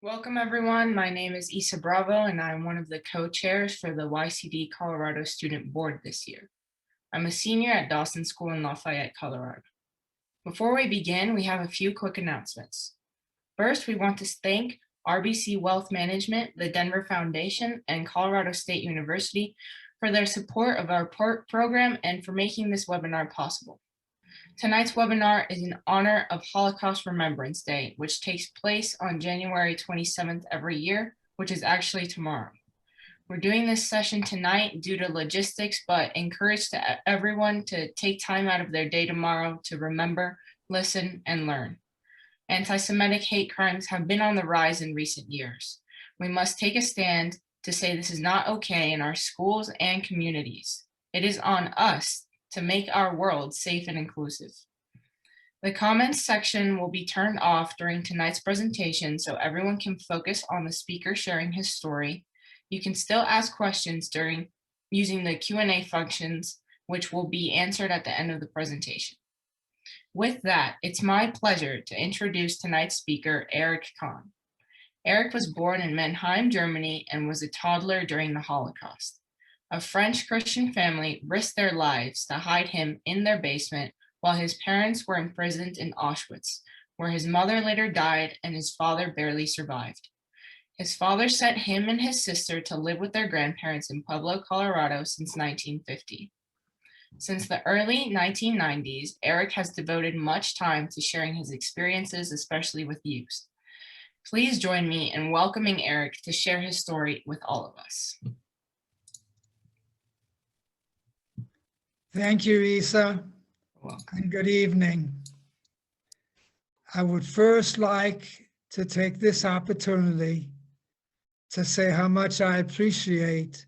Welcome everyone. My name is Isa Bravo and I'm one of the co-chairs for the YCD Colorado Student Board this year. I'm a senior at Dawson School in Lafayette, Colorado. Before we begin, we have a few quick announcements. First, we want to thank RBC Wealth Management, the Denver Foundation, and Colorado State University for their support of our program and for making this webinar possible. Tonight's webinar is in honor of Holocaust Remembrance Day, which takes place on January 27th every year, which is actually tomorrow. We're doing this session tonight due to logistics, but encourage everyone to take time out of their day tomorrow to remember, listen, and learn. Anti-Semitic hate crimes have been on the rise in recent years. We must take a stand to say this is not okay in our schools and communities. It is on us to make our world safe and inclusive. The comments section will be turned off during tonight's presentation so everyone can focus on the speaker sharing his story. You can still ask questions using the Q&A functions, which will be answered at the end of the presentation. With that, it's my pleasure to introduce tonight's speaker, Eric Cahn. Eric was born in Mannheim, Germany, and was a toddler during the Holocaust. A French Christian family risked their lives to hide him in their basement while his parents were imprisoned in Auschwitz, where his mother later died and his father barely survived. His father sent him and his sister to live with their grandparents in Pueblo, Colorado since 1950. Since the early 1990s, Eric has devoted much time to sharing his experiences, especially with youth. Please join me in welcoming Eric to share his story with all of us. Thank you, Isa, and good evening. I would first like to take this opportunity to say how much I appreciate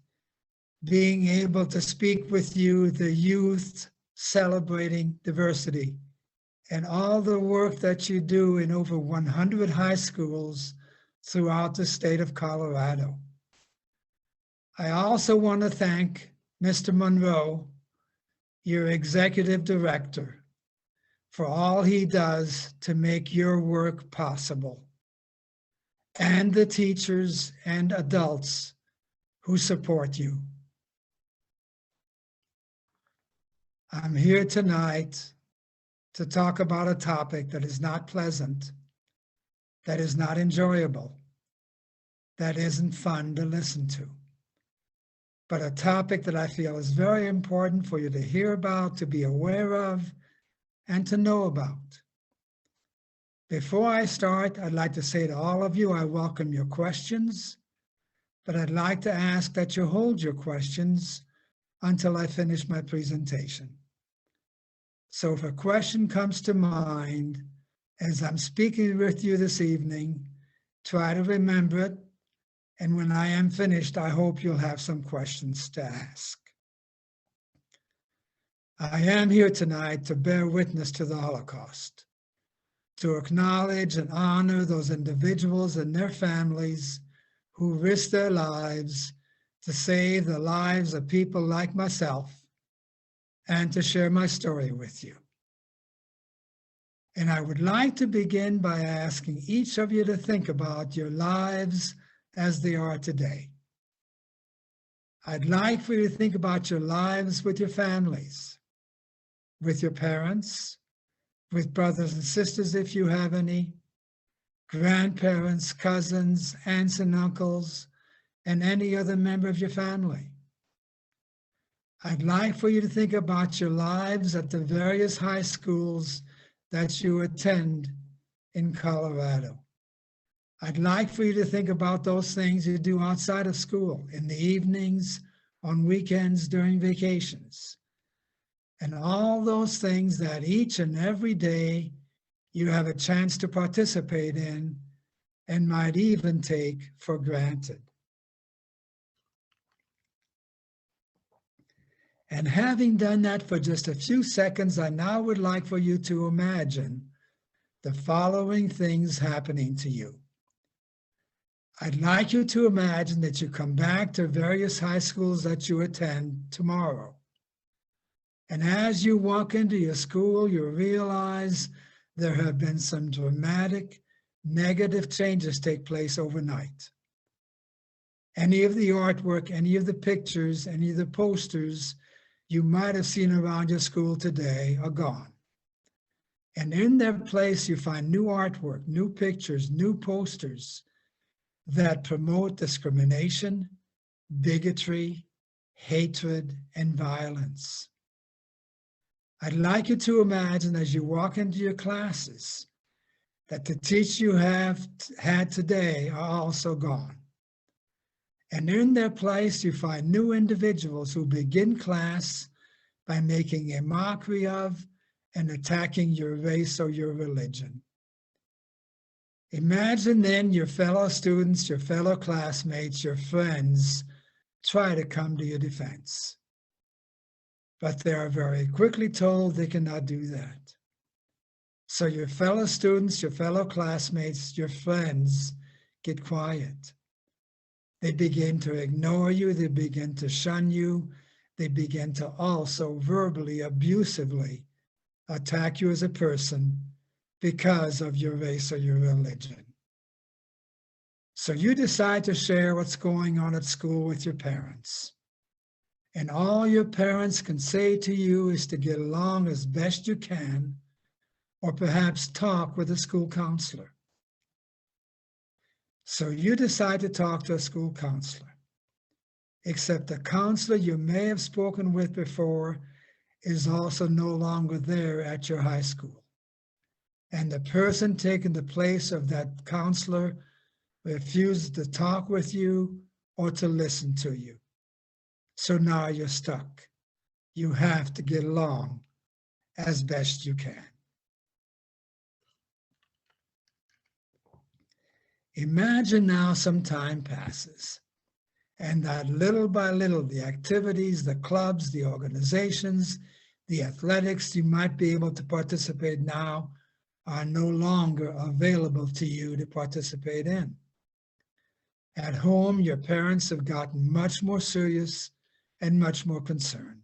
being able to speak with you, the youth celebrating diversity, and all the work that you do in over 100 high schools throughout the state of Colorado. I also want to thank Mr. Monroe, your executive director, for all he does to make your work possible, and the teachers and adults who support you. I'm here tonight to talk about a topic that is not pleasant, that is not enjoyable, that isn't fun to listen to, but a topic that I feel is very important for you to hear about, to be aware of, and to know about. Before I start, I'd like to say to all of you, I welcome your questions, but I'd like to ask that you hold your questions until I finish my presentation. So if a question comes to mind as I'm speaking with you this evening, try to remember it. And when I am finished, I hope you'll have some questions to ask. I am here tonight to bear witness to the Holocaust, to acknowledge and honor those individuals and their families who risked their lives to save the lives of people like myself, and to share my story with you. And I would like to begin by asking each of you to think about your lives as they are today. I'd like for you to think about your lives with your families, with your parents, with brothers and sisters if you have any, grandparents, cousins, aunts and uncles, and any other member of your family. I'd like for you to think about your lives at the various high schools that you attend in Colorado. I'd like for you to think about those things you do outside of school, in the evenings, on weekends, during vacations, and all those things that each and every day you have a chance to participate in and might even take for granted. And having done that for just a few seconds, I now would like for you to imagine the following things happening to you. I'd like you to imagine that you come back to various high schools that you attend tomorrow. And as you walk into your school, you realize there have been some dramatic negative changes take place overnight. Any of the artwork, any of the pictures, any of the posters you might have seen around your school today are gone. And in their place, you find new artwork, new pictures, new posters that promote discrimination, bigotry, hatred, and violence. I'd like you to imagine as you walk into your classes that the teachers you have had today are also gone. And in their place, you find new individuals who begin class by making a mockery of and attacking your race or your religion. Imagine then your fellow students, your fellow classmates, your friends try to come to your defense. But they are very quickly told they cannot do that. So your fellow students, your fellow classmates, your friends get quiet. They begin to ignore you, they begin to shun you, they begin to also verbally, abusively attack you as a person because of your race or your religion. So you decide to share what's going on at school with your parents. And all your parents can say to you is to get along as best you can, or perhaps talk with a school counselor. So you decide to talk to a school counselor, except the counselor you may have spoken with before is also no longer there at your high school. And the person taking the place of that counselor refuses to talk with you or to listen to you. So now you're stuck. You have to get along as best you can. Imagine now some time passes, and that little by little, the activities, the clubs, the organizations, the athletics you might be able to participate now are no longer available to you to participate in. At home, your parents have gotten much more serious and much more concerned.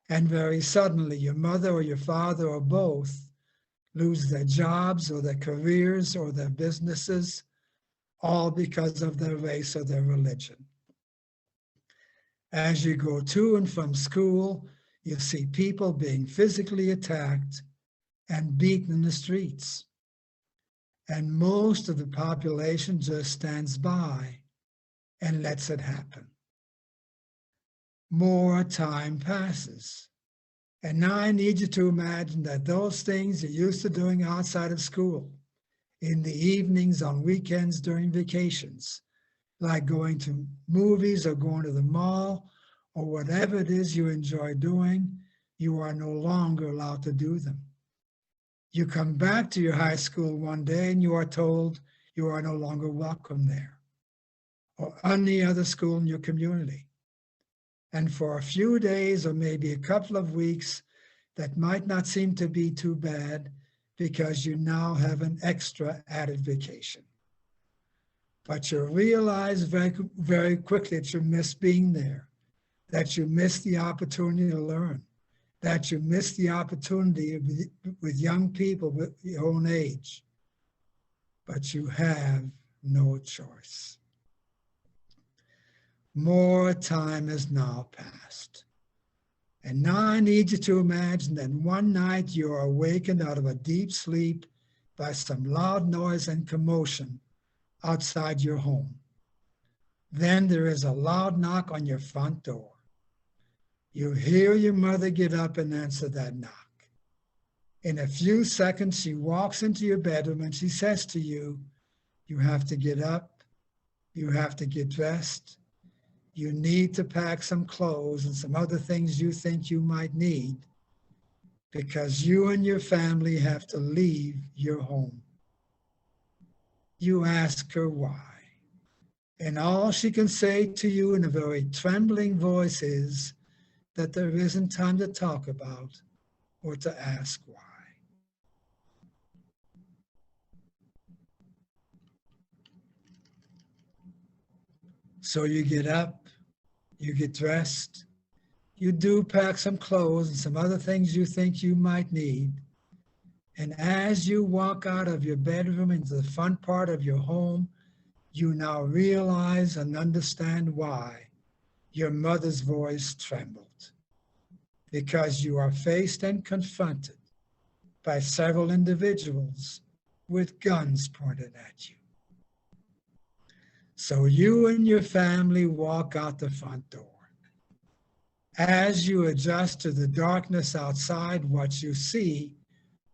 And very suddenly, your mother or your father or both lose their jobs or their careers or their businesses, all because of their race or their religion. As you go to and from school, you see people being physically attacked and beaten in the streets. And most of the population just stands by and lets it happen. More time passes. And now I need you to imagine that those things you're used to doing outside of school, in the evenings, on weekends, during vacations, like going to movies or going to the mall or whatever it is you enjoy doing, you are no longer allowed to do them. You come back to your high school one day and you are told you are no longer welcome there or any other school in your community. And for a few days or maybe a couple of weeks, that might not seem to be too bad because you now have an extra added vacation. But you realize very, very quickly that you miss being there, that you miss the opportunity to learn, that you miss the opportunity with young people with your own age. But you have no choice. More time has now passed. And now I need you to imagine that one night you are awakened out of a deep sleep by some loud noise and commotion outside your home. Then there is a loud knock on your front door. You hear your mother get up and answer that knock. In a few seconds, she walks into your bedroom and she says to you, you have to get up, you have to get dressed, you need to pack some clothes and some other things you think you might need because you and your family have to leave your home. You ask her why. And all she can say to you in a very trembling voice is that there isn't time to talk about or to ask why. So you get up, you get dressed, you do pack some clothes and some other things you think you might need, And as you walk out of your bedroom into the front part of your home, you now realize and understand why your mother's voice trembled. Because you are faced and confronted by several individuals with guns pointed at you. So you and your family walk out the front door. As you adjust to the darkness outside, what you see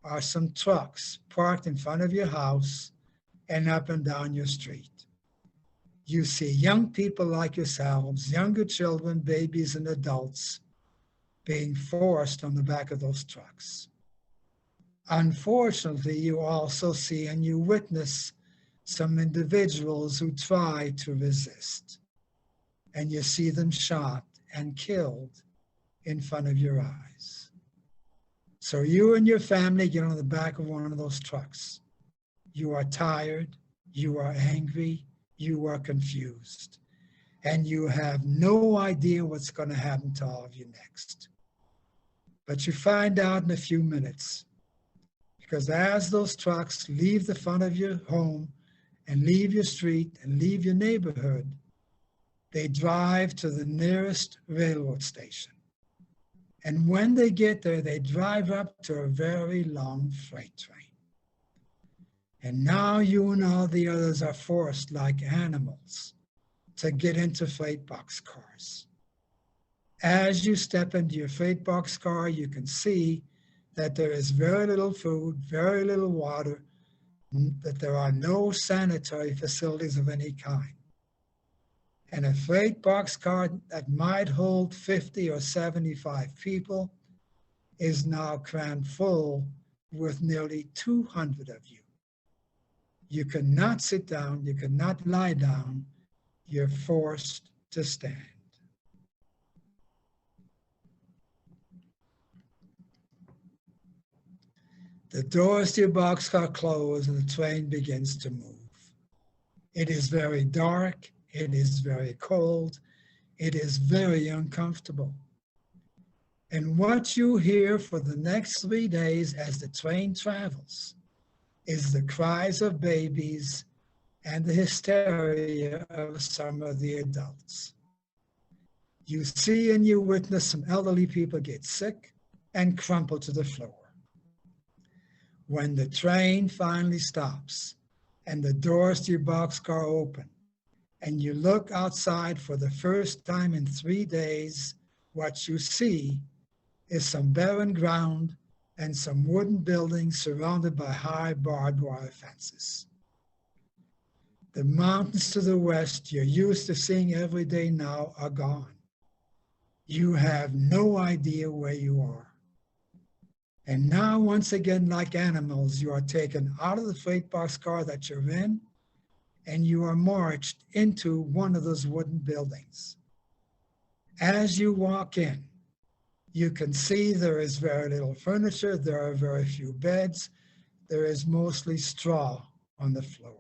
are some trucks parked in front of your house and up and down your street. You see young people like yourselves, younger children, babies, and adults being forced on the back of those trucks. Unfortunately, you also see and you witness some individuals who try to resist, and you see them shot and killed in front of your eyes. So you and your family get on the back of one of those trucks. You are tired, you are angry, you are confused, and you have no idea what's going to happen to all of you next. But you find out in a few minutes, because as those trucks leave the front of your home and leave your street and leave your neighborhood, they drive to the nearest railroad station. And when they get there, they drive up to a very long freight train. And now you and all the others are forced like animals to get into freight boxcars. As you step into your freight boxcar, you can see that there is very little food, very little water, that there are no sanitary facilities of any kind. And a freight boxcar that might hold 50 or 75 people is now crammed full with nearly 200 of you. You cannot sit down, you cannot lie down, you're forced to stand. The doors to your boxcar close and the train begins to move. It is very dark, it is very cold, it is very uncomfortable. And what you hear for the next 3 days as the train travels is the cries of babies and the hysteria of some of the adults. You see and you witness some elderly people get sick and crumple to the floor. When the train finally stops and the doors to your boxcar open and you look outside for the first time in 3 days, what you see is some barren ground and some wooden buildings surrounded by high barbed wire fences. The mountains to the west you're used to seeing every day now are gone. You have no idea where you are. And now, once again, like animals, you are taken out of the freight boxcar that you're in, and you are marched into one of those wooden buildings. As you walk in, you can see there is very little furniture, there are very few beds, there is mostly straw on the floor.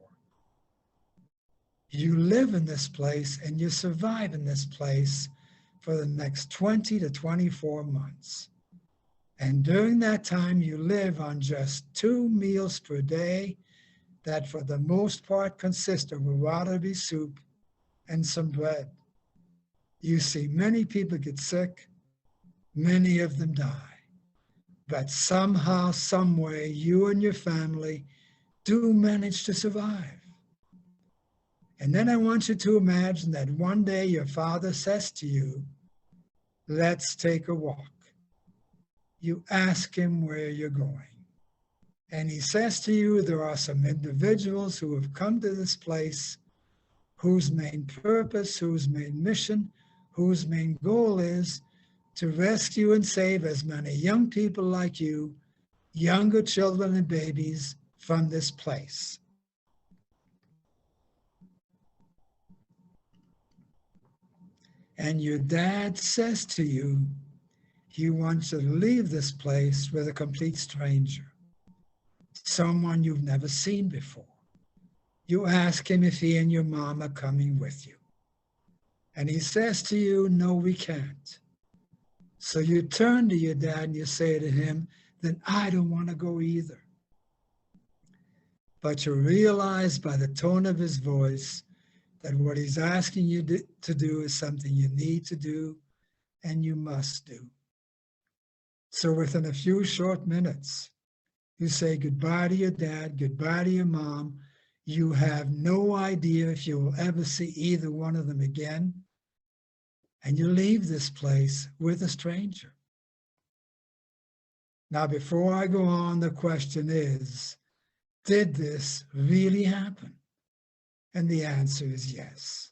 You live in this place and you survive in this place for the next 20 to 24 months. And during that time, you live on just 2 meals per day that for the most part consist of a watery soup and some bread. You see many people get sick, many of them die. But somehow, some way, you and your family do manage to survive. And then I want you to imagine that one day your father says to you, "Let's take a walk." You ask him where you're going. And he says to you, there are some individuals who have come to this place whose main purpose, whose main mission, whose main goal is to rescue and save as many young people like you, younger children and babies, from this place. And your dad says to you, he wants you to leave this place with a complete stranger, someone you've never seen before. You ask him if he and your mom are coming with you. And he says to you, "No, we can't." So you turn to your dad and you say to him, "Then I don't want to go either." but you realize by the tone of his voice that what he's asking you to do is something you need to do and you must do. So within a few short minutes, you say goodbye to your dad, goodbye to your mom. You have no idea if you will ever see either one of them again. And you leave this place with a stranger. Now, before I go on, the question is, did this really happen? And the answer is yes.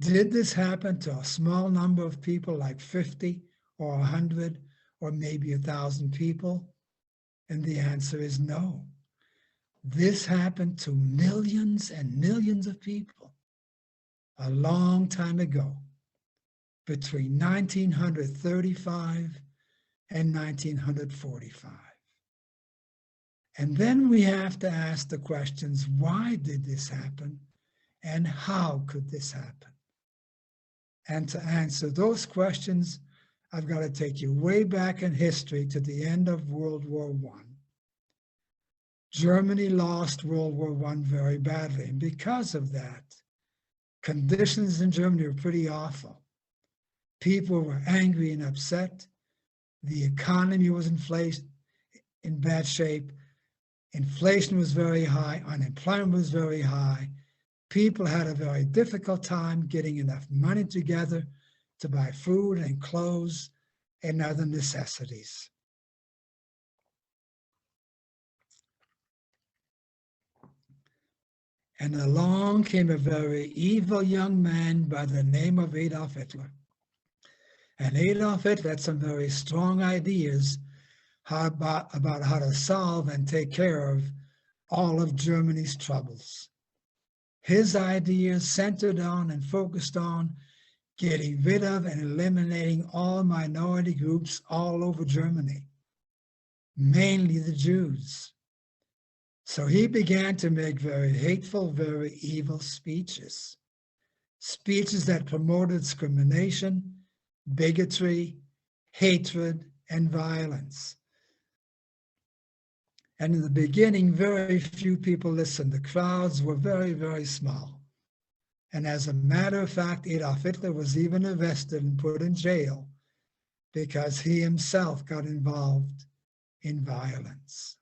Did this happen to a small number of people, like 50 or 100 or maybe 1,000 people? And the answer is no. This happened to millions and millions of people a long time ago, between 1935 and 1945. And then we have to ask the questions, why did this happen? And how could this happen? And to answer those questions, I've got to take you way back in history to the end of World War I. Germany lost World War I very badly, and because of that, conditions in Germany were pretty awful. People were angry and upset. The economy was in bad shape. Inflation was very high. Unemployment was very high. People had a very difficult time getting enough money together to buy food and clothes and other necessities. And along came a very evil young man by the name of Adolf Hitler. And Adolf Hitler had some very strong ideas about how to solve and take care of all of Germany's troubles. His ideas centered on and focused on getting rid of and eliminating all minority groups all over Germany, mainly the Jews. So he began to make very hateful, very evil speeches that promoted discrimination, bigotry, hatred, and violence. And in the beginning, very few people listened. The crowds were very, very small. And as a matter of fact, Adolf Hitler was even arrested and put in jail because he himself got involved in violence.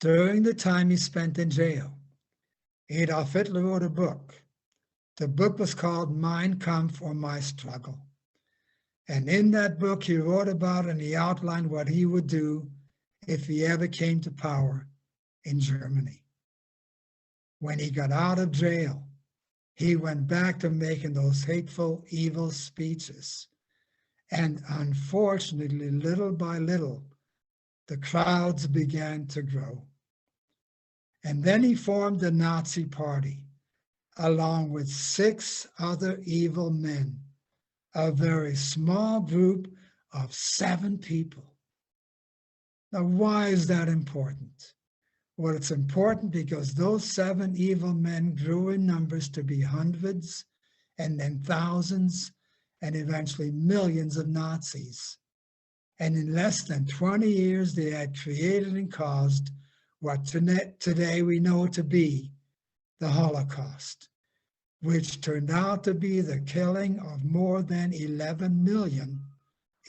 During the time he spent in jail, Adolf Hitler wrote a book. The book was called Mein Kampf, or My Struggle. And in that book, he wrote about and he outlined what he would do if he ever came to power in Germany. When he got out of jail, he went back to making those hateful, evil speeches. And unfortunately, little by little, the crowds began to grow. And then he formed the Nazi Party, along with 6 other evil men, a very small group of 7 people. Now, why is that important? Well, it's important because those 7 evil men grew in numbers to be hundreds, and then thousands, and eventually millions of Nazis. And in less than 20 years, they had created and caused what today we know to be the Holocaust, which turned out to be the killing of more than 11 million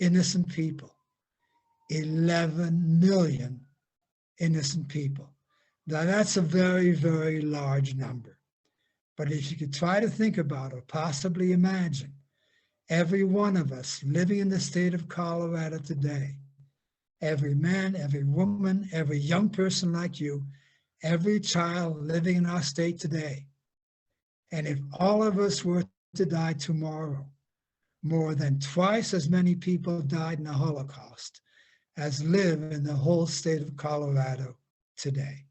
innocent people. 11 million innocent people. Now that's a very, very large number. But if you could try to think about or possibly imagine every one of us living in the state of Colorado today, every man, every woman, every young person like you, every child living in our state today, and if all of us were to die tomorrow, more than twice as many people died in the Holocaust as live in the whole state of Colorado today.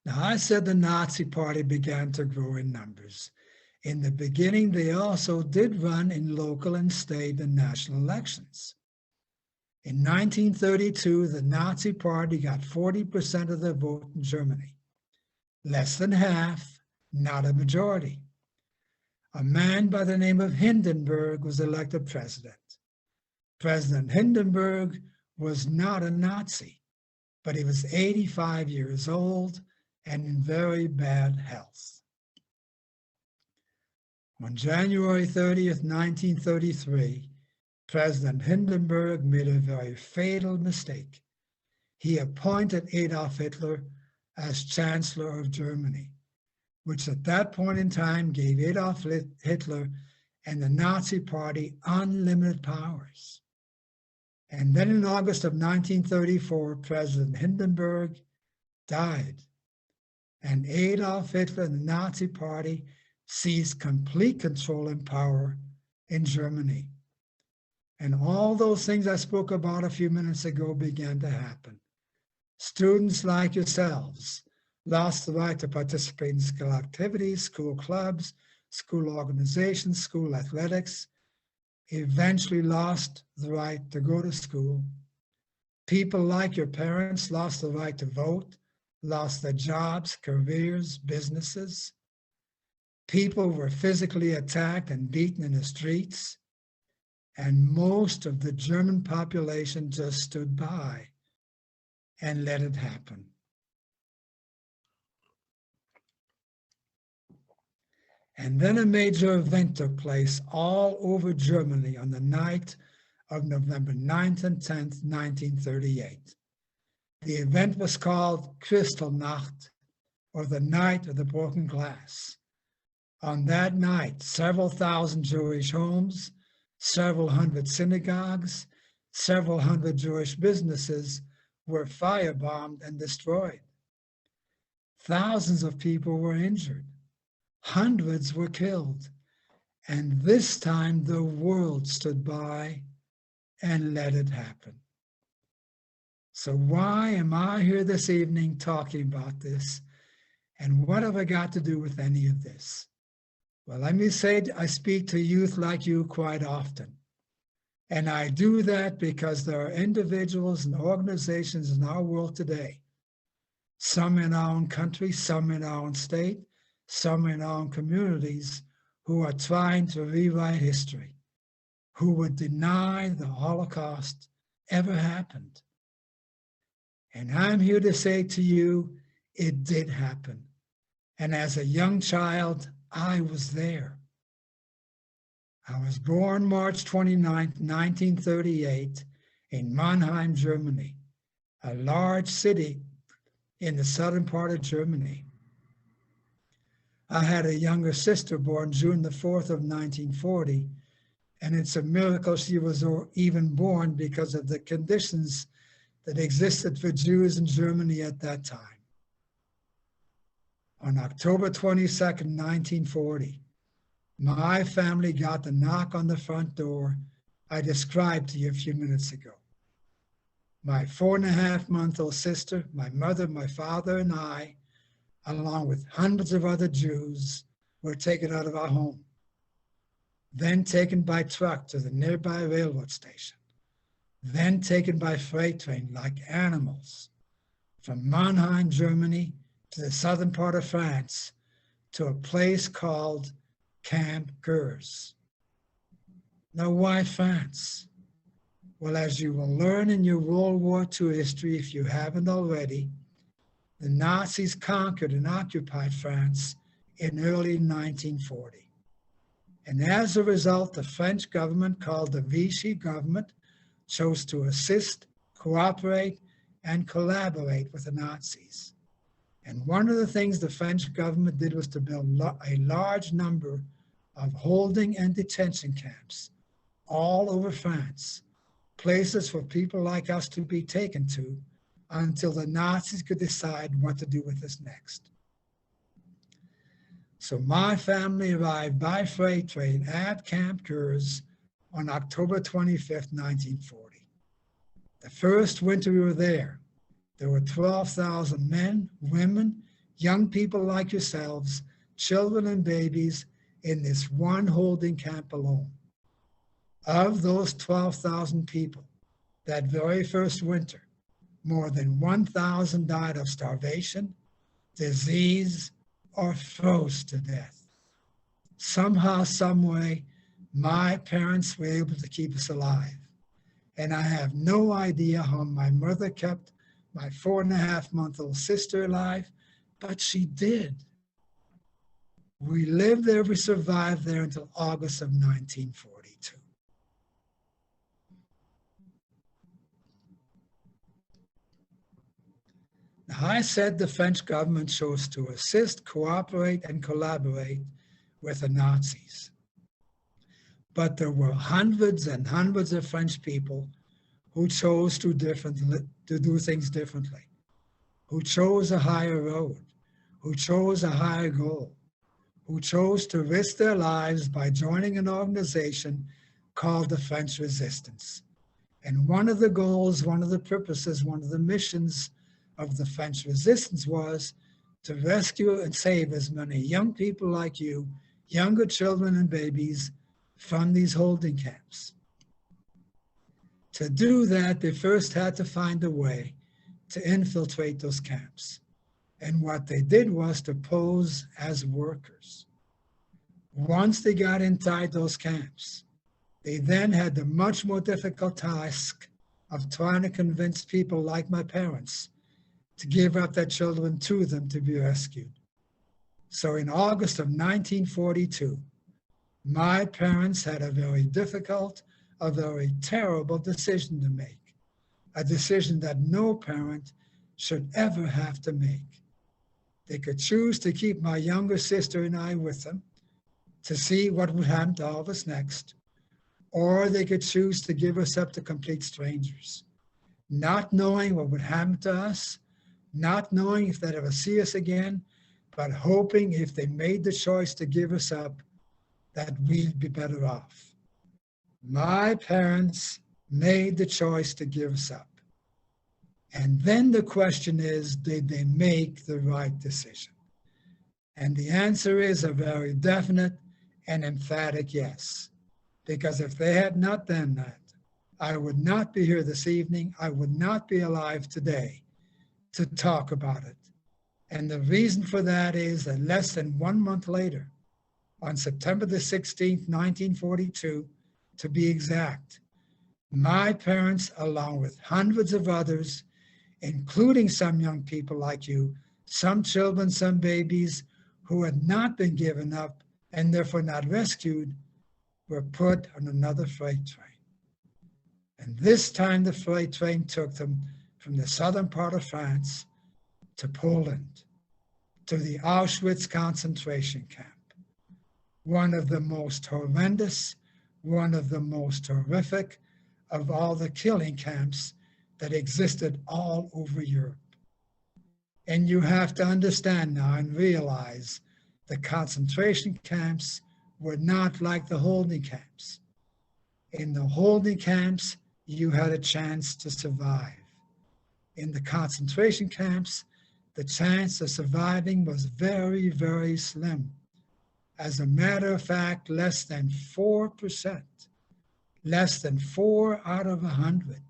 Now, I said the Nazi Party began to grow in numbers. In the beginning, they also did run in local and state and national elections. In 1932, the Nazi Party got 40% of the vote in Germany. Less than half, not a majority. a man by the name of Hindenburg was elected president. President Hindenburg was not a Nazi, but he was 85 years old and in very bad health. On January 30th, 1933, President Hindenburg made a very fatal mistake. He appointed Adolf Hitler as Chancellor of Germany, which at that point in time gave Adolf Hitler and the Nazi Party unlimited powers. And then in August of 1934, President Hindenburg died, and Adolf Hitler and the Nazi Party seized complete control and power in Germany. And all those things I spoke about a few minutes ago began to happen. Students like yourselves lost the right to participate in school activities, school clubs, school organizations, school athletics, eventually lost the right to go to school. People like your parents lost the right to vote, lost their jobs, careers, businesses. People were physically attacked and beaten in the streets, and most of the German population just stood by and let it happen. And then a major event took place all over Germany on the night of November 9th and 10th, 1938. The event was called Kristallnacht, or the Night of the Broken Glass. On that night, several thousand Jewish homes, several hundred synagogues, several hundred Jewish businesses were firebombed and destroyed. Thousands of people were injured. Hundreds were killed. And this time the world stood by and let it happen. So why am I here this evening talking about this? And what have I got to do with any of this? Well, let me say I speak to youth like you quite often. And I do that because there are individuals and organizations in our world today, some in our own country, some in our own state, some in our own communities, who are trying to rewrite history, who would deny the Holocaust ever happened. And I'm here to say to you, it did happen. And as a young child, I was there. I was born March 29th, 1938, in Mannheim, Germany, a large city in the southern part of Germany. I had a younger sister born June the 4th of 1940, and it's a miracle she was even born because of the conditions that existed for Jews in Germany at that time. On October 22nd, 1940, my family got the knock on the front door I described to you a few minutes ago. My 4.5-month-old sister, my mother, my father, and I, along with hundreds of other Jews, were taken out of our home, then taken by truck to the nearby railroad station, then taken by freight train like animals from Mannheim, Germany, to the southern part of France, to a place called Camp Gurs. Now, why France? Well, as you will learn in your World War II history, if you haven't already, the Nazis conquered and occupied France in early 1940. And as a result, the French government, called the Vichy government, chose to assist, cooperate, and collaborate with the Nazis. And one of the things the French government did was to build a large number of holding and detention camps all over France, places for people like us to be taken to until the Nazis could decide what to do with us next. So my family arrived by freight train at Camp Gurs on October 25th, 1940. The first winter we were there were 12,000 men, women, young people like yourselves, children and babies in this one holding camp alone. Of those 12,000 people, that very first winter, more than 1,000 died of starvation, disease, or froze to death. Somehow, some way, my parents were able to keep us alive. And I have no idea how my mother kept my 4.5-month-old sister alive, but she did. We lived there, we survived there until August of 1942. Now, I said the French government chose to assist, cooperate, and collaborate with the Nazis. But there were hundreds and hundreds of French people who chose to do things differently, who chose a higher road, who chose a higher goal, who chose to risk their lives by joining an organization called the French Resistance. And one of the goals, one of the purposes, one of the missions of the French Resistance was to rescue and save as many young people like you, younger children and babies, from these holding camps. To do that, they first had to find a way to infiltrate those camps. And what they did was to pose as workers. Once they got inside those camps, they then had the much more difficult task of trying to convince people like my parents to give up their children to them to be rescued. So in August of 1942, my parents had a very difficult, a very terrible decision to make, a decision that no parent should ever have to make. They could choose to keep my younger sister and I with them to see what would happen to all of us next, or they could choose to give us up to complete strangers, not knowing what would happen to us, not knowing if they'd ever see us again, but hoping if they made the choice to give us up, that we'd be better off. My parents made the choice to give us up. And then the question is, did they make the right decision? And the answer is a very definite and emphatic yes. Because if they had not done that, I would not be here this evening. I would not be alive today to talk about it. And the reason for that is that less than 1 month later, on September the 16th, 1942, to be exact, my parents, along with hundreds of others, including some young people like you, some children, some babies who had not been given up and therefore not rescued, were put on another freight train. And this time the freight train took them from the southern part of France to Poland, to the Auschwitz concentration camp. One of the most horrendous, one of the most horrific of all the killing camps that existed all over Europe. And you have to understand now and realize the concentration camps were not like the holding camps. In the holding camps, you had a chance to survive. In the concentration camps, the chance of surviving was very, very slim. As a matter of fact, less than 4%, less than 4 out of 100,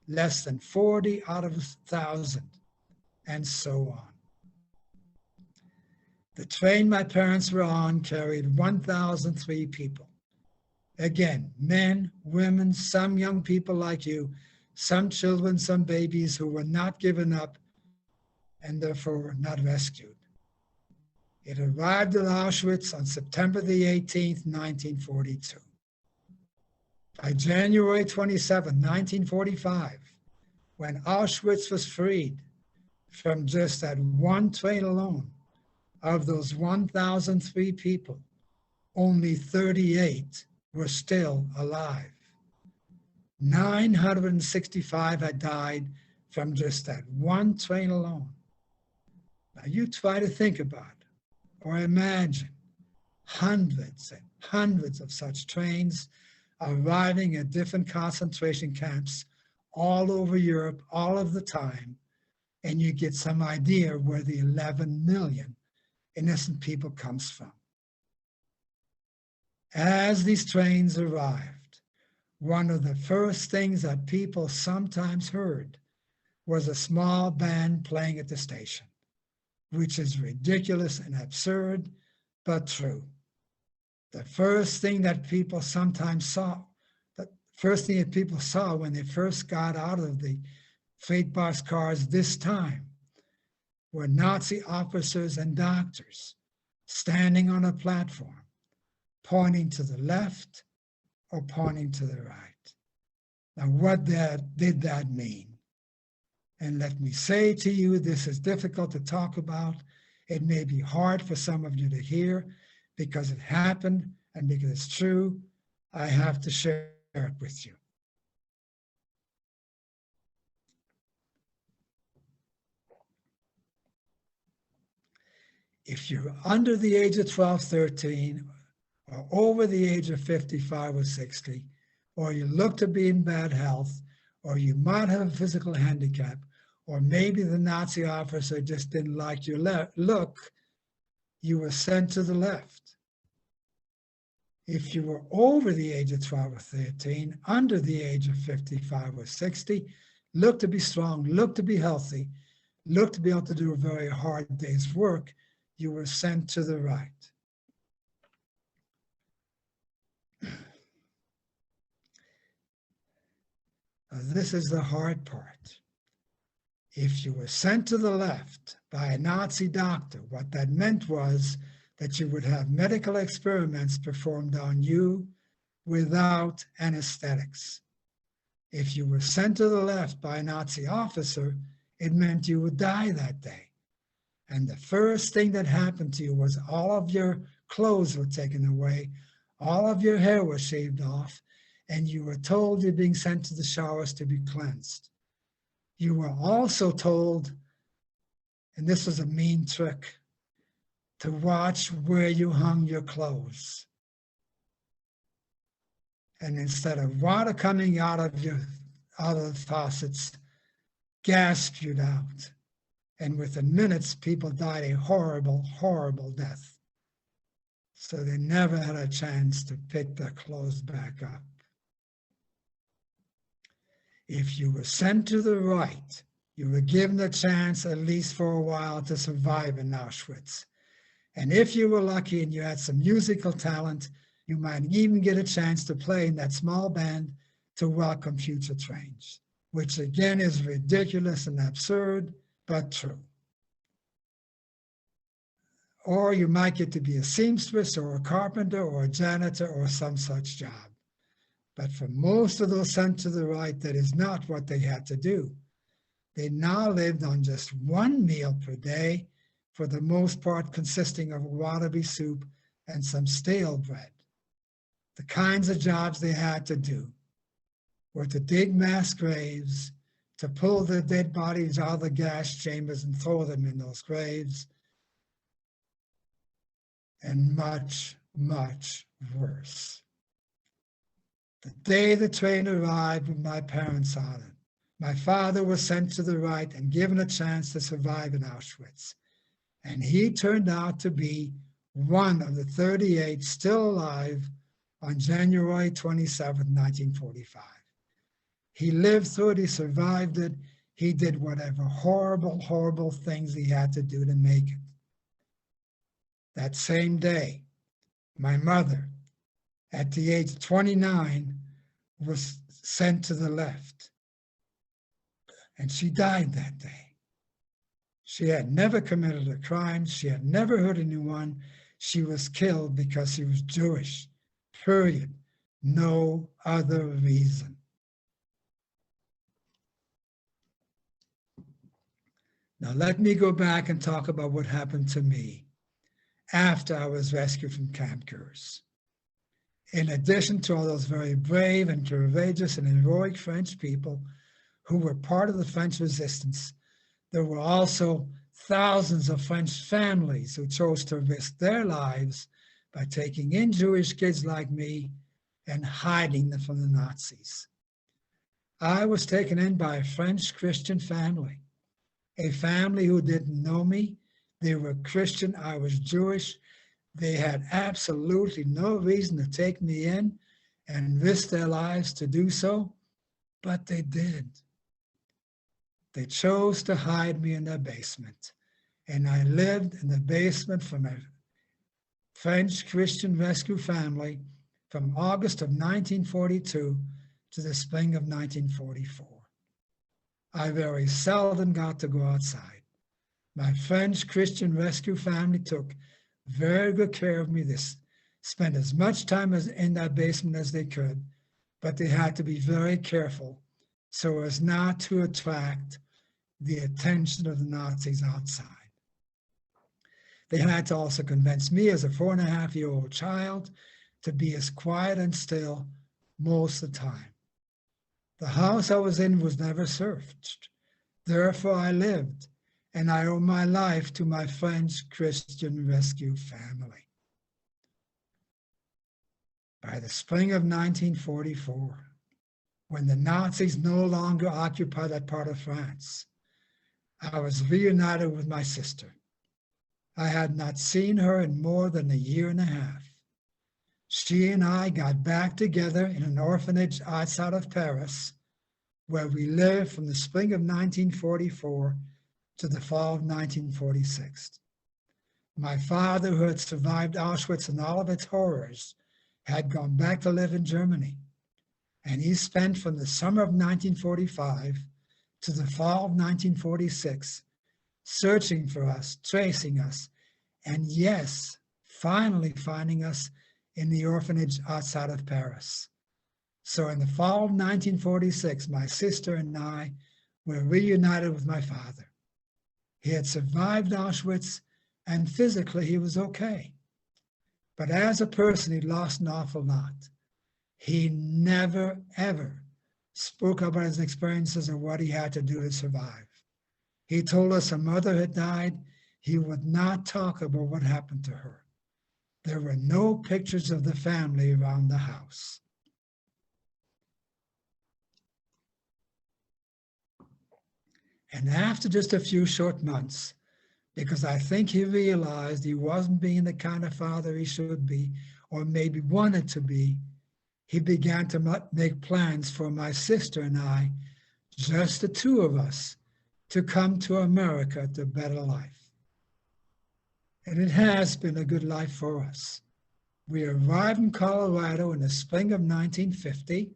less than 40 out of 1,000, and so on. The train my parents were on carried 1,003 people. Again, men, women, some young people like you, some children, some babies who were not given up and therefore not rescued. It arrived at Auschwitz on September the 18th, 1942. By January 27, 1945, when Auschwitz was freed from just that one train alone, of those 1,003 people, only 38 were still alive. 965 had died from just that one train alone. Now you try to think about or imagine hundreds and hundreds of such trains arriving at different concentration camps all over Europe all of the time, and you get some idea where the 11 million innocent people comes from. As these trains arrived, one of the first things that people sometimes heard was a small band playing at the station, which is ridiculous and absurd, but true. The first thing that people sometimes saw, the first thing that people saw when they first got out of the freight box cars this time were Nazi officers and doctors standing on a platform, pointing to the left or pointing to the right. Now, what did that mean? And let me say to you, this is difficult to talk about. It may be hard for some of you to hear because it happened and because it's true. I have to share it with you. If you're under the age of 12, 13, or over the age of 55 or 60, or you look to be in bad health, or you might have a physical handicap, or maybe the Nazi officer just didn't like your look, you were sent to the left. If you were over the age of 12 or 13, under the age of 55 or 60, look to be strong, look to be healthy, look to be able to do a very hard day's work, you were sent to the right. Now, this is the hard part. If you were sent to the left by a Nazi doctor, what that meant was that you would have medical experiments performed on you without anesthetics. If you were sent to the left by a Nazi officer, it meant you would die that day. And the first thing that happened to you was all of your clothes were taken away, all of your hair was shaved off, and you were told you're being sent to the showers to be cleansed. You were also told, and this was a mean trick, to watch where you hung your clothes. And instead of water coming out of the faucets, gas spewed out. And within minutes, people died a horrible, horrible death. So they never had a chance to pick their clothes back up. If you were sent to the right, you were given a chance, at least for a while, to survive in Auschwitz. And if you were lucky and you had some musical talent, you might even get a chance to play in that small band to welcome future trains, which again is ridiculous and absurd, but true. Or you might get to be a seamstress or a carpenter or a janitor or some such job. But for most of those sent to the right, that is not what they had to do. They now lived on just one meal per day, for the most part consisting of wallaby soup and some stale bread. The kinds of jobs they had to do were to dig mass graves, to pull the dead bodies out of the gas chambers and throw them in those graves, and much, much worse. The day the train arrived with my parents on it, my father was sent to the right and given a chance to survive in Auschwitz. And he turned out to be one of the 38 still alive on January 27, 1945. He lived through it, he survived it, he did whatever horrible, horrible things he had to do to make it. That same day, my mother, at the age of 29, was sent to the left. And she died that day. She had never committed a crime. She had never hurt anyone. She was killed because she was Jewish, period. No other reason. Now let me go back and talk about what happened to me after I was rescued from Camp Gurs. In addition to all those very brave and courageous and heroic French people who were part of the French resistance, there were also thousands of French families who chose to risk their lives by taking in Jewish kids like me and hiding them from the Nazis. I was taken in by a French Christian family, a family who didn't know me. They were Christian, I was Jewish. They had absolutely no reason to take me in and risk their lives to do so, but they did. They chose to hide me in their basement, and I lived in the basement French Christian rescue family from August of 1942 to the spring of 1944. I very seldom got to go outside. My French Christian rescue family took very good care of me. They spent as much time in that basement as they could, but they had to be very careful so as not to attract the attention of the Nazis outside. They had to also convince me as a 4.5-year-old child to be as quiet and still most of the time. The house I was in was never searched. Therefore I lived, and I owe my life to my French Christian rescue family. By the spring of 1944, when the Nazis no longer occupied that part of France, I was reunited with my sister. I had not seen her in more than a year and a half. She and I got back together in an orphanage outside of Paris, where we lived from the spring of 1944 to the fall of 1946. My father, who had survived Auschwitz and all of its horrors, had gone back to live in Germany, and he spent from the summer of 1945 to the fall of 1946 searching for us, tracing us, and yes, finally finding us in the orphanage outside of Paris. So in the fall of 1946, my sister and I were reunited with my father. He had survived Auschwitz, and physically he was okay. But as a person, he lost an awful lot. He never, ever spoke about his experiences or what he had to do to survive. He told us a mother had died. He would not talk about what happened to her. There were no pictures of the family around the house. And after just a few short months, because I think he realized he wasn't being the kind of father he should be, or maybe wanted to be, he began to make plans for my sister and I, just the two of us, to come to America to a better life. And it has been a good life for us. We arrived in Colorado in the spring of 1950.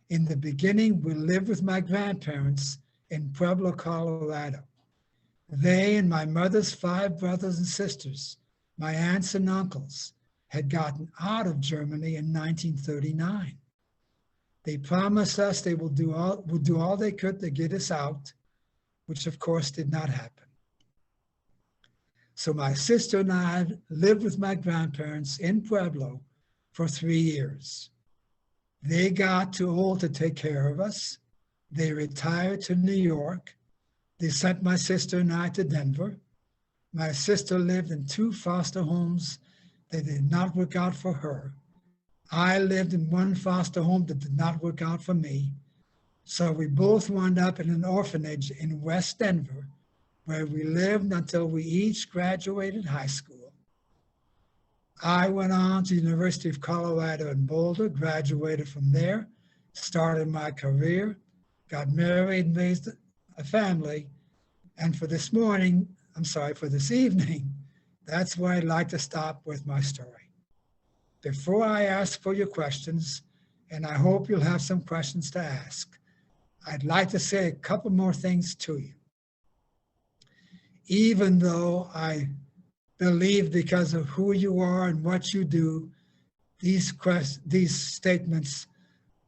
In the beginning, we lived with my grandparents in Pueblo, Colorado. They and my mother's 5 brothers and sisters, my aunts and uncles, had gotten out of Germany in 1939. They promised us they would do all they could to get us out, which of course did not happen. So my sister and I lived with my grandparents in Pueblo for 3 years. They got too old to take care of us. They retired to New York. They sent my sister and I to Denver. My sister lived in 2 foster homes that did not work out for her. I lived in 1 foster home that did not work out for me. So we both wound up in an orphanage in West Denver, where we lived until we each graduated high school. I went on to the University of Colorado in Boulder, graduated from there, started my career, got married, and raised a family. And for this evening, that's where I'd like to stop with my story. Before I ask for your questions, and I hope you'll have some questions to ask, I'd like to say a couple more things to you. Even though I believe because of who you are and what you do, these statements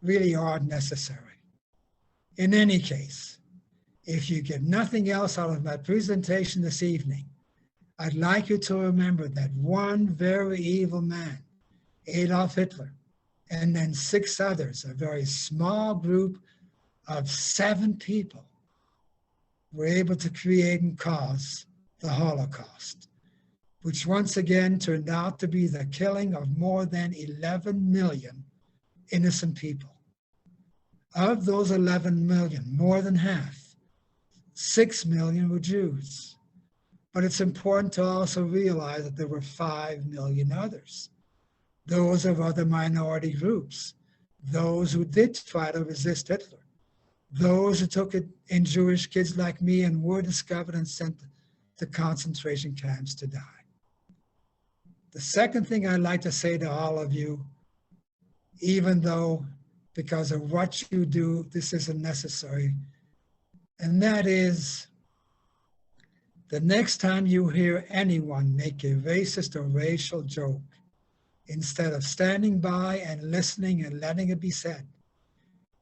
really are necessary. In any case, if you get nothing else out of my presentation this evening, I'd like you to remember that one very evil man, Adolf Hitler, and then 6 others, a very small group of 7 people, were able to create and cause the Holocaust, which once again turned out to be the killing of more than 11 million innocent people. Of those 11 million, more than half, 6 million were Jews. But it's important to also realize that there were 5 million others, those of other minority groups, those who did try to resist Hitler, those who took it in Jewish kids like me and were discovered and sent to concentration camps to die. The second thing I'd like to say to all of you, even though because of what you do, this isn't necessary, and that is the next time you hear anyone make a racist or racial joke, instead of standing by and listening and letting it be said,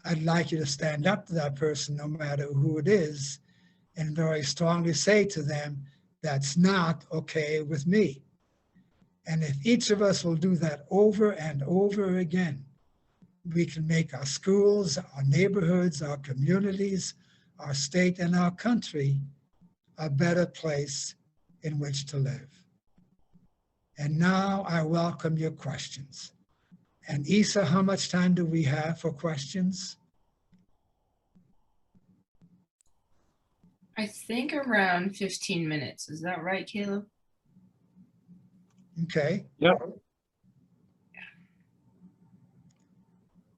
I'd like you to stand up to that person, no matter who it is, and very strongly say to them, that's not okay with me. And if each of us will do that over and over again, we can make our schools, our neighborhoods, our communities, our state, and our country a better place in which to live. And now I welcome your questions. And Isa, how much time do we have for questions? I think around 15 minutes. Is that right, Caleb? Okay. Yep.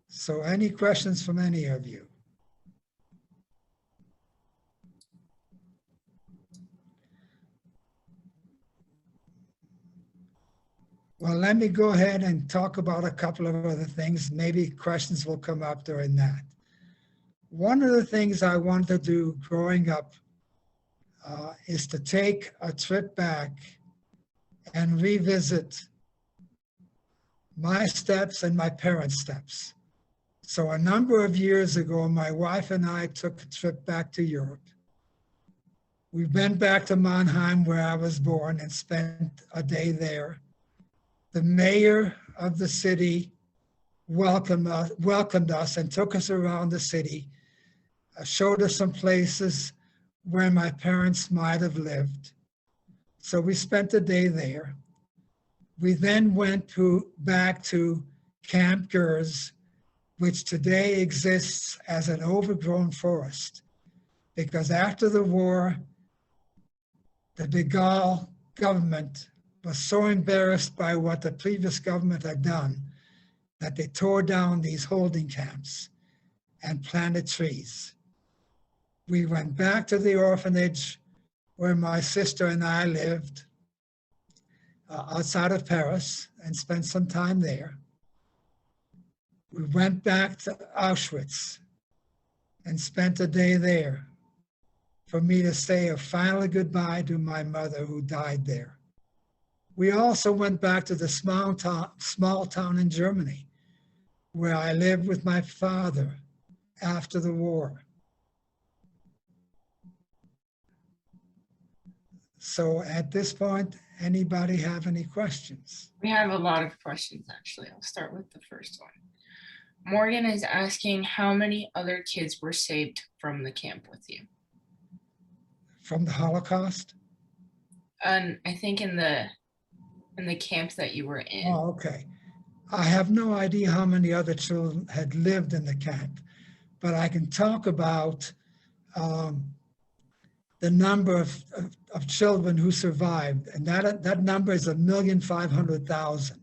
So any questions from any of you? Well, let me go ahead and talk about a couple of other things. Maybe questions will come up during that. One of the things I wanted to do growing up is to take a trip back and revisit my steps and my parents' steps. So a number of years ago, my wife and I took a trip back to Europe. We went back to Mannheim, where I was born, and spent a day there. The mayor of the city welcomed us and took us around the city, showed us some places where my parents might have lived. So we spent a day there. We then went back to Camp Gers, which today exists as an overgrown forest, because after the war, the de Gaulle government was so embarrassed by what the previous government had done that they tore down these holding camps and planted trees. We went back to the orphanage where my sister and I lived outside of Paris and spent some time there. We went back to Auschwitz and spent a day there for me to say a final goodbye to my mother who died there. We also went back to the small town in Germany where I lived with my father after the war. So at this point, anybody have any questions? We have a lot of questions, actually. I'll start with the first one. Morgan is asking how many other kids were saved from the camp with you? From the Holocaust? And I think in the camp that you were in. Oh, okay. I have no idea how many other children had lived in the camp, but I can talk about the number of children who survived, and that number is 1,500,000.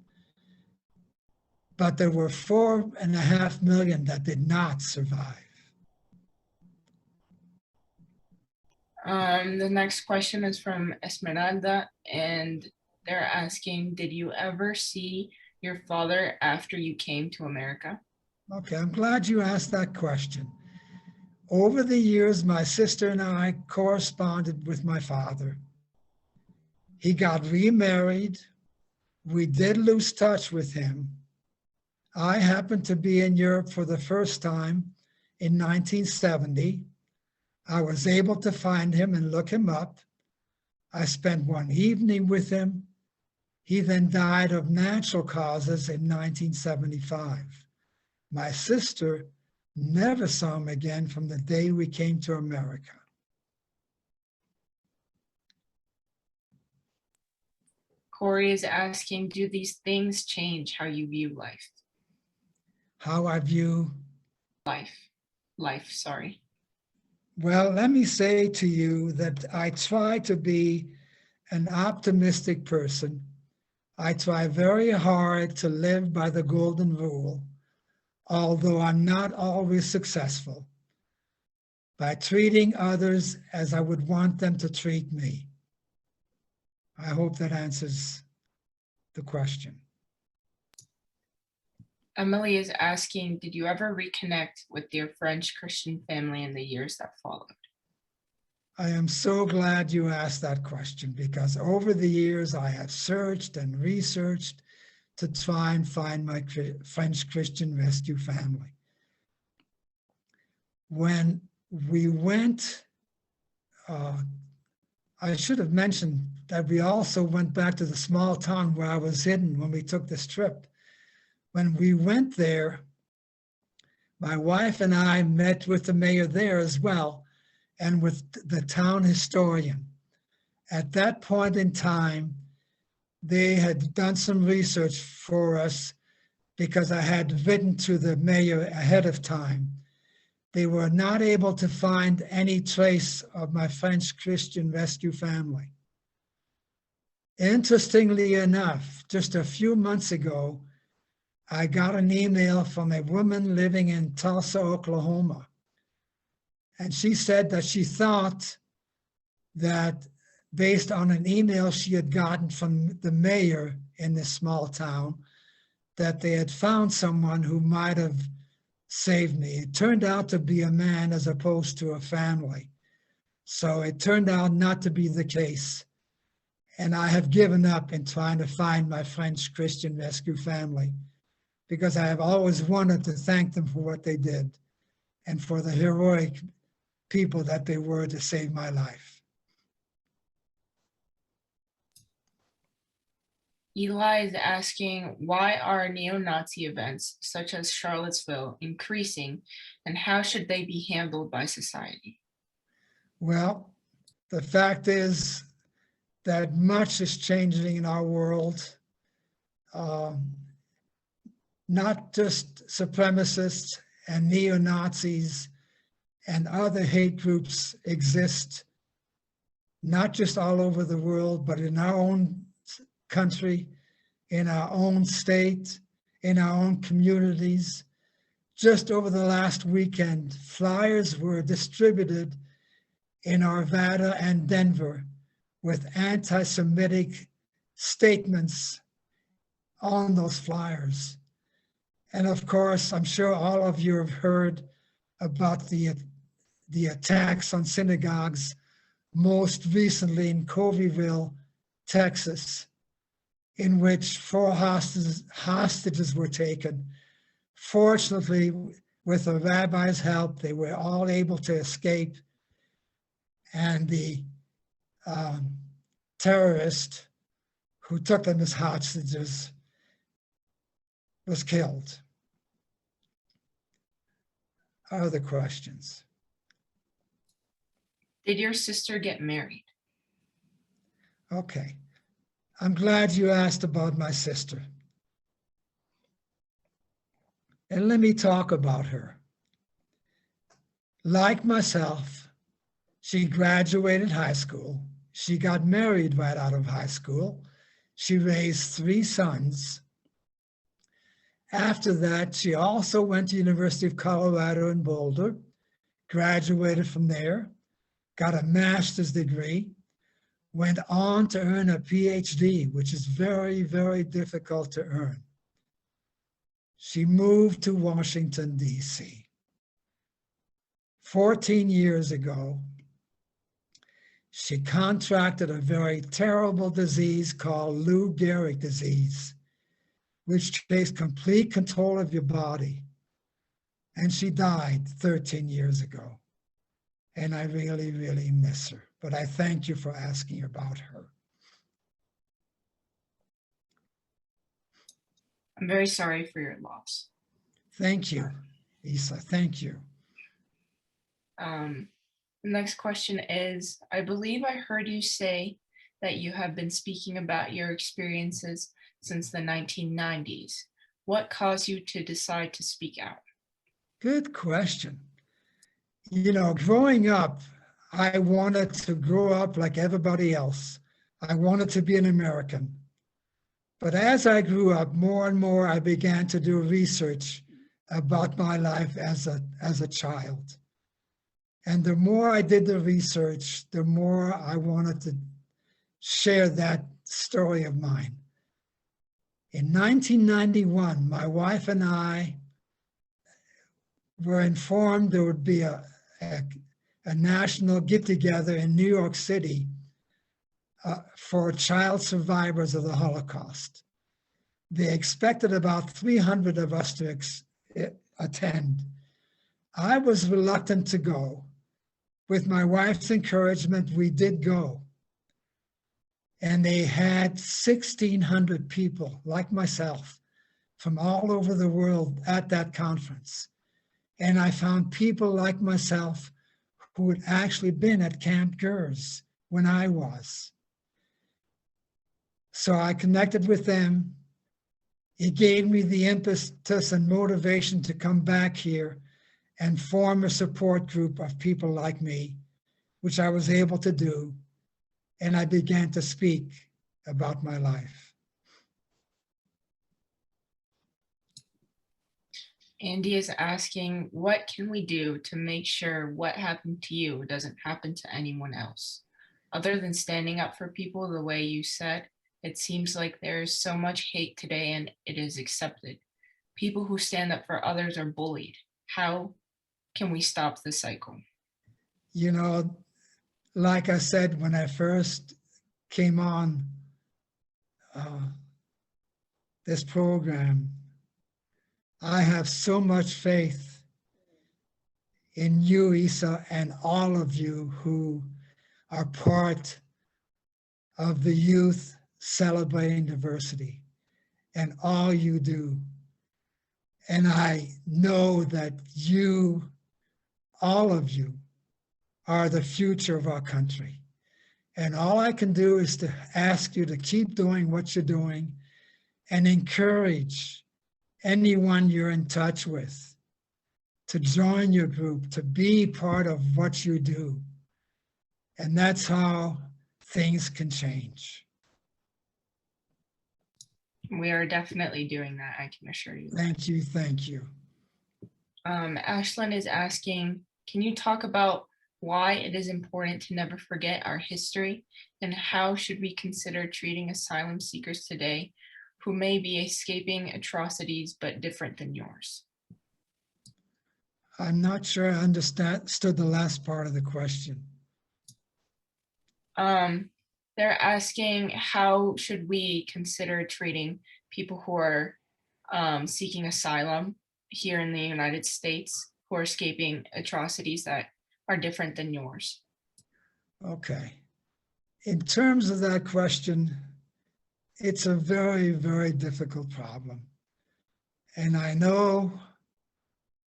But there were 4.5 million that did not survive. The next question is from Esmeralda, and they're asking, did you ever see your father after you came to America? Okay, I'm glad you asked that question. Over the years, my sister and I corresponded with my father. He got remarried. We did lose touch with him. I happened to be in Europe for the first time in 1970. I was able to find him and look him up. I spent one evening with him. He then died of natural causes in 1975. My sister never saw him again from the day we came to America. Corey is asking, do these things change how you view life? How I view life, sorry. Well, let me say to you that I try to be an optimistic person. I try very hard to live by the golden rule, although I'm not always successful, by treating others as I would want them to treat me. I hope that answers the question. Emily is asking, did you ever reconnect with your French Christian family in the years that followed? I am so glad you asked that question, because over the years I have searched and researched to try and find my French Christian rescue family. When we went, I should have mentioned that we also went back to the small town where I was hidden when we took this trip. When we went there, my wife and I met with the mayor there as well, and with the town historian. At that point in time, they had done some research for us because I had written to the mayor ahead of time. They were not able to find any trace of my French Christian rescue family. Interestingly enough, just a few months ago, I got an email from a woman living in Tulsa, Oklahoma. And she said that she thought that based on an email she had gotten from the mayor in this small town, that they had found someone who might have saved me. It turned out to be a man as opposed to a family. So it turned out not to be the case. And I have given up in trying to find my French Christian rescue family, because I have always wanted to thank them for what they did and for the heroic people that they were to save my life. Eli is asking, why are neo-Nazi events such as Charlottesville increasing, and how should they be handled by society? Well, the fact is that much is changing in our world. Not just supremacists and neo-Nazis and other hate groups exist, not just all over the world, but in our own country, in our own state, in our own communities. Just over the last weekend, flyers were distributed in Arvada and Denver with anti-Semitic statements on those flyers. And of course, I'm sure all of you have heard about the attacks on synagogues, most recently in Covyville, Texas, in which 4 hostages were taken. Fortunately, with the rabbi's help, they were all able to escape, and the terrorist who took them as hostages was killed. Other questions? Did your sister get married? Okay. I'm glad you asked about my sister. And let me talk about her. Like myself, she graduated high school. She got married right out of high school. She raised 3 sons. After that, she also went to University of Colorado in Boulder, graduated from there, got a master's degree, went on to earn a PhD, which is very, very difficult to earn. She moved to Washington, D.C. 14 years ago, she contracted a very terrible disease called Lou Gehrig disease, which takes complete control of your body. And she died 13 years ago. And I really, really miss her. But I thank you for asking about her. I'm very sorry for your loss. Thank you, Isa. Thank you. The next question is, I believe I heard you say that you have been speaking about your experiences since the 1990s. What caused you to decide to speak out? Good question. You know, growing up, I wanted to grow up like everybody else. I wanted to be an American. But as I grew up, more and more, I began to do research about my life as a child. And the more I did the research, the more I wanted to share that story of mine. In 1991, my wife and I were informed there would be a national get-together in New York City for child survivors of the Holocaust. They expected about 300 of us to attend. I was reluctant to go. With my wife's encouragement, we did go. And they had 1,600 people like myself from all over the world at that conference. And I found people like myself who had actually been at Camp Gers when I was. So I connected with them. It gave me the impetus and motivation to come back here and form a support group of people like me, which I was able to do. And I began to speak about my life. Andy is asking, what can we do to make sure what happened to you doesn't happen to anyone else? Other than standing up for people the way you said, it seems like there is so much hate today and it is accepted. People who stand up for others are bullied. How can we stop the cycle? You know, like I said, when I first came on this program, I have so much faith in you, Isa, and all of you who are part of the youth celebrating diversity and all you do. And I know that you, all of you, are the future of our country. And all I can do is to ask you to keep doing what you're doing and encourage anyone you're in touch with to join your group, to be part of what you do. And that's how things can change. We are definitely doing that, I can assure you. Thank you, thank you. Ashlyn is asking, can you talk about why it is important to never forget our history, and how should we consider treating asylum seekers today who may be escaping atrocities but different than yours? I'm not sure I understood the last part of the question. They're asking, how should we consider treating people who are seeking asylum here in the United States, who are escaping atrocities that are different than yours? Okay. In terms of that question, it's a very, very difficult problem. And I know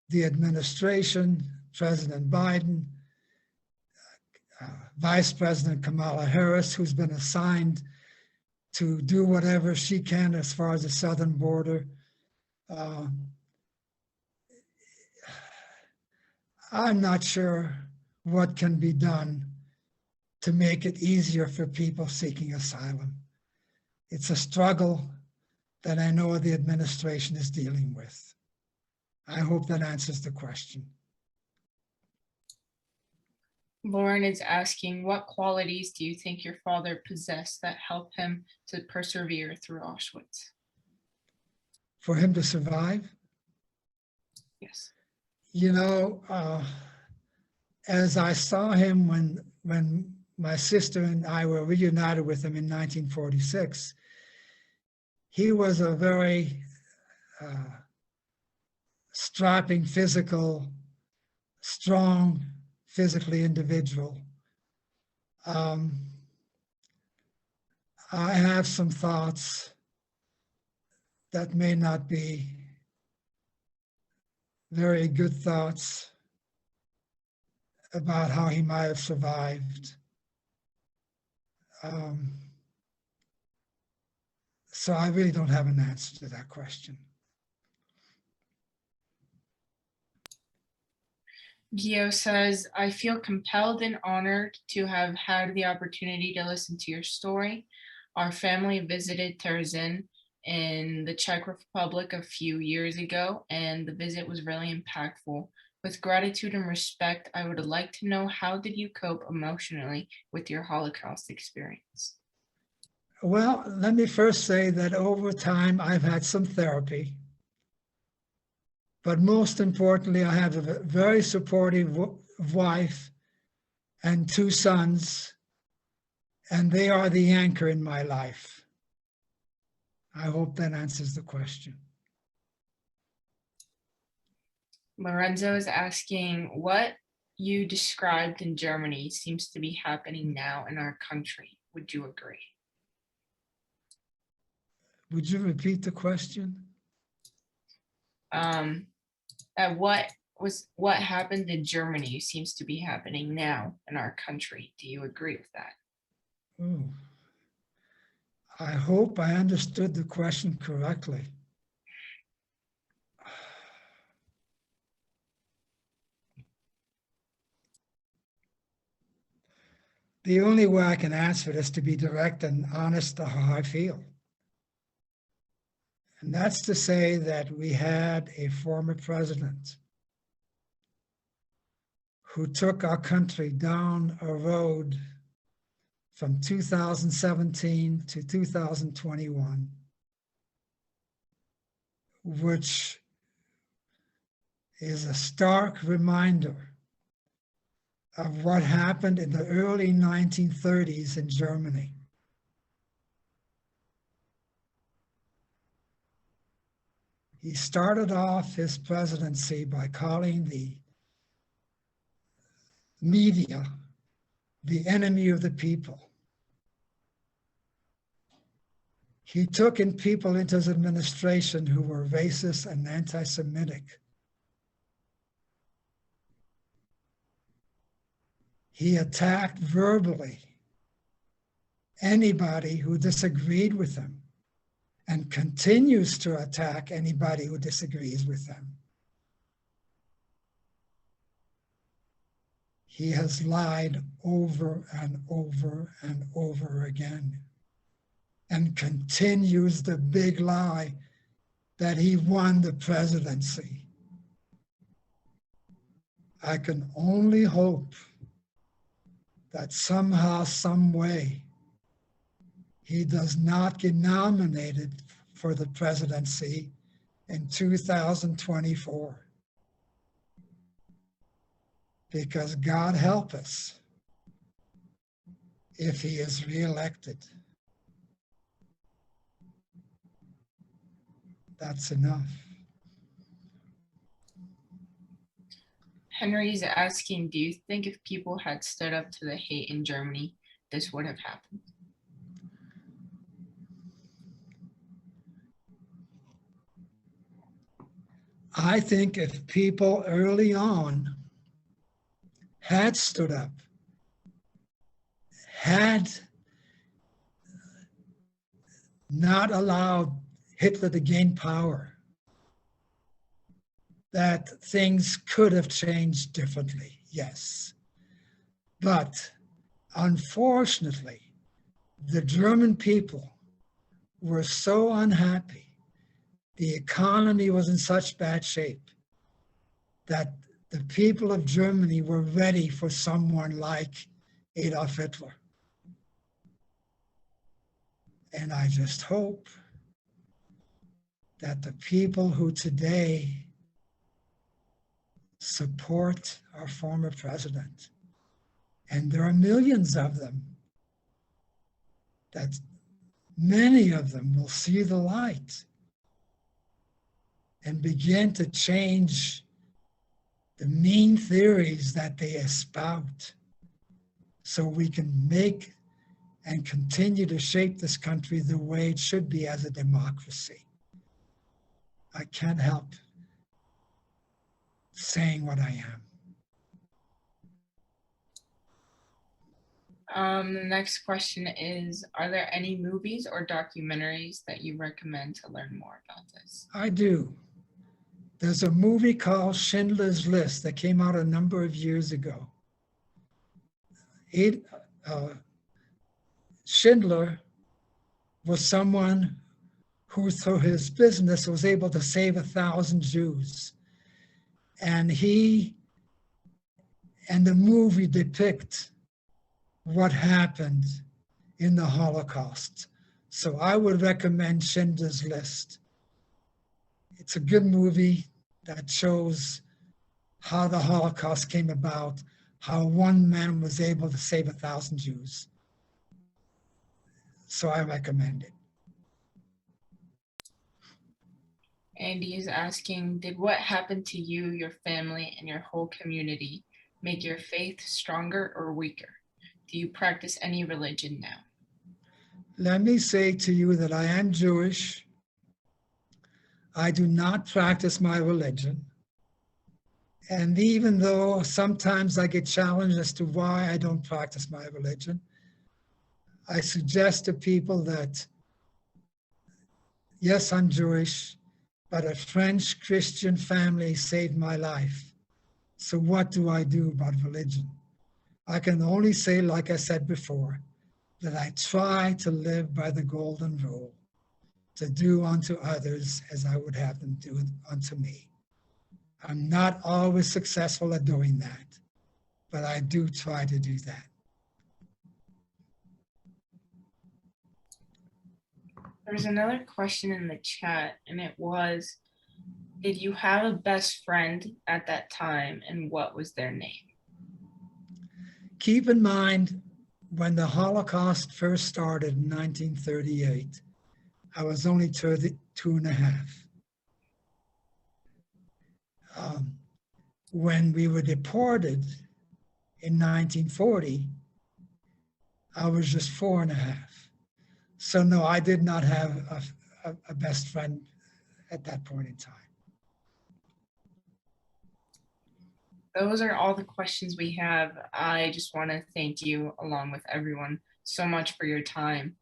the administration, President Biden, Vice President Kamala Harris, who's been assigned to do whatever she can as far as the southern border. I'm not sure what can be done to make it easier for people seeking asylum. It's a struggle that I know the administration is dealing with. I hope that answers the question. Lauren is asking, what qualities do you think your father possessed that helped him to persevere through Auschwitz? For him to survive? Yes. You know, as I saw him when my sister and I were reunited with him in 1946, he was a very strapping, strong, physically individual. I have some thoughts that may not be very good thoughts about how he might have survived. So I really don't have an answer to that question. Gio says, I feel compelled and honored to have had the opportunity to listen to your story. Our family visited Terezin in the Czech Republic a few years ago, and the visit was really impactful. With gratitude and respect, I would like to know, how did you cope emotionally with your Holocaust experience? Well, let me first say that over time I've had some therapy, but most importantly, I have a very supportive wife and two sons, and they are the anchor in my life. I hope that answers the question. Lorenzo is asking, what you described in Germany seems to be happening now in our country. Would you agree? Would you repeat the question? What happened in Germany seems to be happening now in our country. Do you agree with that? Oh, I hope I understood the question correctly. The only way I can answer it is to be direct and honest to how I feel. And that's to say that we had a former president who took our country down a road from 2017 to 2021, which is a stark reminder of what happened in the early 1930s in Germany. He started off his presidency by calling the media the enemy of the people. He took in people into his administration who were racist and anti-Semitic. He attacked verbally anybody who disagreed with him and continues to attack anybody who disagrees with him. He has lied over and over and over again and continues the big lie that he won the presidency. I can only hope that somehow, some way, he does not get nominated for the presidency in 2024. Because God help us if he is reelected. That's enough. Henry's asking, do you think if people had stood up to the hate in Germany, this would have happened? I think if people early on had stood up, had not allowed Hitler to gain power, that things could have changed differently, yes. But unfortunately, the German people were so unhappy. The economy was in such bad shape that the people of Germany were ready for someone like Adolf Hitler. And I just hope that the people who today support our former president, and there are millions of them, that many of them will see the light and begin to change the mean theories that they espout so we can make and continue to shape this country the way it should be as a democracy. I can't help saying what I am. The next question is, are there any movies or documentaries that you recommend to learn more about this? I do. There's a movie called Schindler's List that came out a number of years ago. Schindler was someone who, through his business, was able to save 1,000 Jews. And the movie depicts what happened in the Holocaust, So I would recommend Schindler's List. It's a good movie that shows how the Holocaust came about, how one man was able to save 1,000 Jews. So I recommend it. Andy is asking, did what happened to you, your family, and your whole community make your faith stronger or weaker? Do you practice any religion now? Let me say to you that I am Jewish. I do not practice my religion. And even though sometimes I get challenged as to why I don't practice my religion, I suggest to people that, yes, I'm Jewish, but a French Christian family saved my life. So what do I do about religion? I can only say, like I said before, that I try to live by the golden rule, to do unto others as I would have them do unto me. I'm not always successful at doing that, but I do try to do that. There's another question in the chat, and it was, did you have a best friend at that time, and what was their name? Keep in mind, when the Holocaust first started in 1938, I was only 32 and a half. When we were deported in 1940, I was just 4 and a half. So no, I did not have a best friend at that point in time. Those are all the questions we have. I just want to thank you, along with everyone, so much for your time.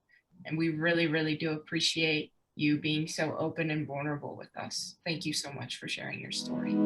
And we really, really do appreciate you being so open and vulnerable with us. Thank you so much for sharing your story.